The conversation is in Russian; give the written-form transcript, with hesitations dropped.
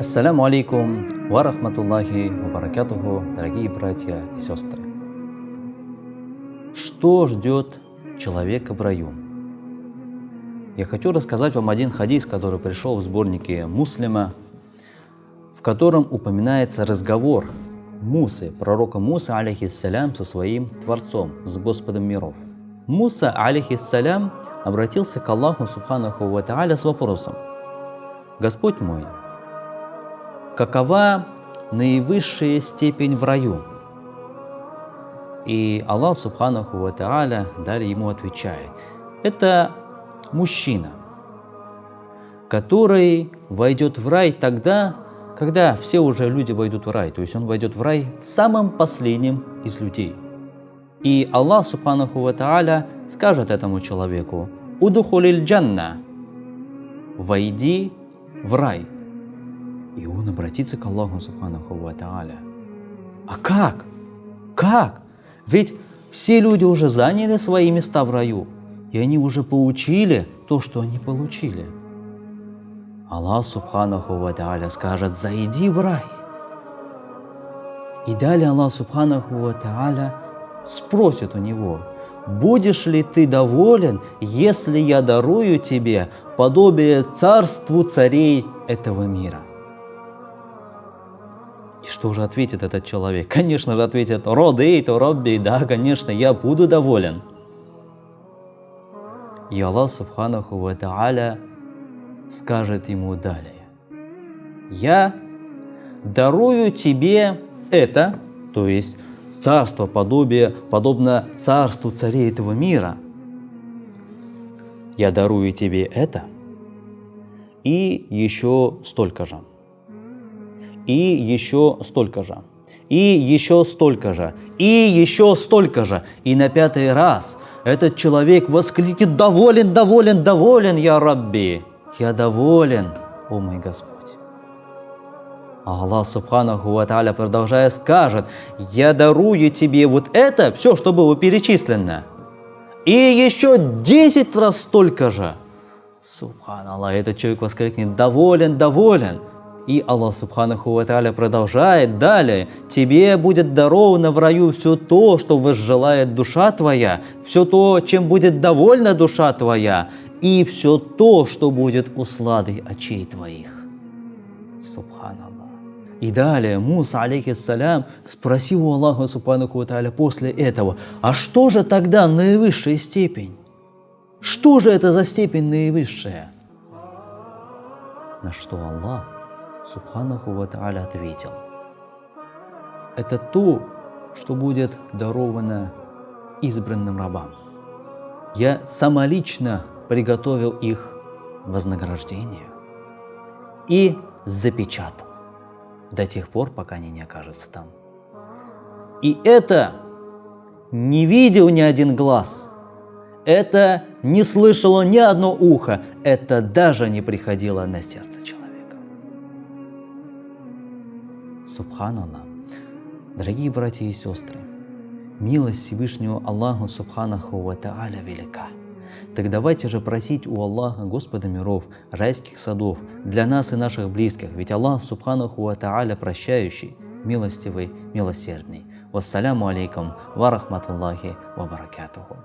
Ассаляму алейкум ва рахматуллахи ва баракатуху, дорогие братья и сестры. Что ждет человека в раю? Я хочу рассказать вам один хадис, который пришел в сборнике Муслима, в котором упоминается разговор Мусы, пророка Мусы, алейхиссалям, со своим Творцом, с Господом миров. Муса, алейхиссалям, обратился к Аллаху, субханаху ва тааля, с вопросом: «Господь мой, какова наивысшая степень в раю?» И Аллах, субханаху ва тааля, далее ему отвечает: это мужчина, который войдет в рай тогда, когда все уже люди войдут в рай, то есть он войдет в рай самым последним из людей. И Аллах, субханаху ва тааля, скажет этому человеку: «Удухулиль джанна», «Войди в рай». И он обратится к Аллаху, субханаху ва тааля: «А как? Как? Ведь все люди уже заняли свои места в раю, и они уже получили то, что они получили». Аллах, субханаху ва тааля, скажет: «Зайди в рай». И далее Аллах, субханаху ва тааля, спросит у него: «Будешь ли ты доволен, если я дарую тебе подобие царству царей этого мира?» И что же ответит этот человек? Конечно же ответит: «Родейту Робби», да, конечно, я буду доволен. И Аллах, субханаху ва тааля, скажет ему далее: «Я дарую тебе это», то есть царство подобно царству царей этого мира. «Я дарую тебе это и еще столько же, и еще столько же, и еще столько же, и еще столько же». И на пятый раз этот человек воскликнет: «Доволен, доволен, доволен, я Рабби! Я доволен, о мой Господь!» А Аллах, субханаху ва тааля, продолжая, скажет: «Я дарую тебе вот это, все, что было перечислено, и еще 10 раз столько же». Субханаллах, этот человек воскликнет: «Доволен, доволен». И Аллах, субханаху ва тааля, продолжает далее: «Тебе будет даровано в раю все то, что возжелает душа твоя, все то, чем будет довольна душа твоя, и все то, что будет усладой очей твоих». Субханаллах. И далее Муса, алейхиссалям, спросил у Аллаха, субханаху ва тааля, после этого: «А что же тогда наивысшая степень? Что же это за степень наивысшая?» На что Аллах, субханаху ва тааля, ответил: «Это то, что будет даровано избранным рабам. Я самолично приготовил их вознаграждение и запечатал до тех пор, пока они не окажутся там. И это не видел ни один глаз, это не слышало ни одно ухо, это даже не приходило на сердце человека». Субханаллах. Дорогие братья и сестры, милость Всевышнего Аллаха, субханаху ва тааля, велика. Так давайте же просить у Аллаха, Господа миров, райских садов для нас и наших близких, ведь Аллах, субханаху ва тааля, прощающий, милостивый, милосердный. Вассаляму алейкум ва рахматуллахи ва баракатуху.